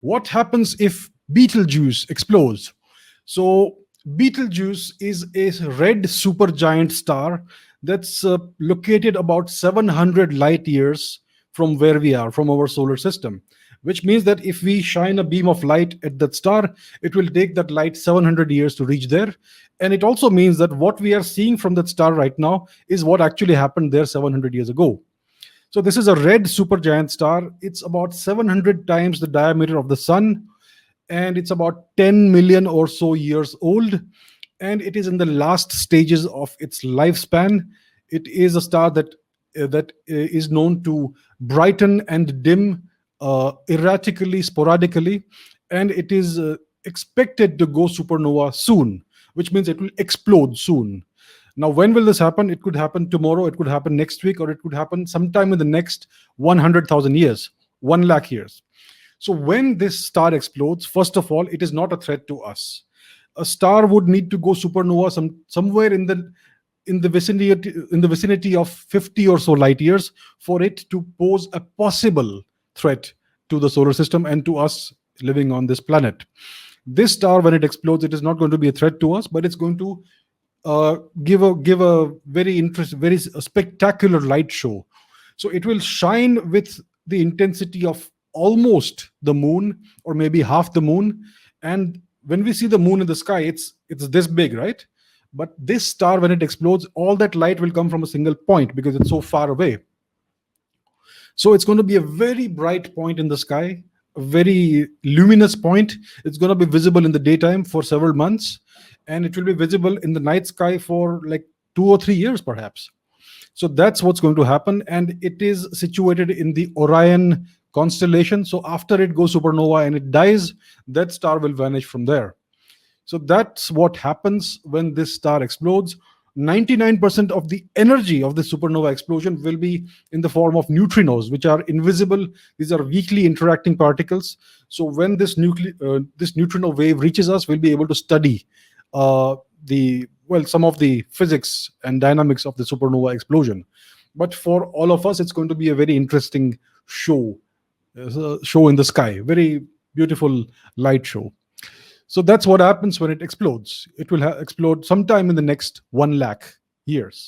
What happens if Betelgeuse explodes? So, Betelgeuse is a red supergiant star that's located about 700 light years from where we are, from our solar system. Which means that if we shine a beam of light at that star, it will take that light 700 years to reach there. And it also means that what we are seeing from that star right now is what actually happened there 700 years ago. So this is a red supergiant star. It's about 700 times the diameter of the sun, and it's about 10 million or so years old, and it is in the last stages of its lifespan. It is a star that is known to brighten and dim erratically, sporadically, and it is expected to go supernova soon, which means it will explode soon. Now, when will this happen? It could happen tomorrow, it could happen next week, or it could happen sometime in the next 100,000 years, 1 lakh years. So, when this star explodes, first of all, it is not a threat to us. A star would need to go supernova somewhere in the vicinity of 50 or so light years for it to pose a possible threat to the solar system and to us living on this planet. This star, when it explodes, it is not going to be a threat to us, but it's going to give a very very spectacular light show. So it will shine with the intensity of almost the moon, or maybe half the moon. And when we see the moon in the sky, it's this big, right? But this star, when it explodes, all that light will come from a single point because it's so far away. So it's going to be a very bright point in the sky, a very luminous point. It's going to be visible in the daytime for several months, and it will be visible in the night sky for like 2 or 3 years, perhaps. So that's what's going to happen, and it is situated in the Orion constellation. So after it goes supernova and it dies, that star will vanish from there. So that's what happens when this star explodes. 99% of the energy of the supernova explosion will be in the form of neutrinos, which are invisible. These are weakly interacting particles. So when this neutrino wave reaches us, we'll be able to study some of the physics and dynamics of the supernova explosion. But for all of us, it's going to be a very interesting show in the sky, very beautiful light show. So that's what happens when it explodes. It will explode sometime in the next 1 lakh years.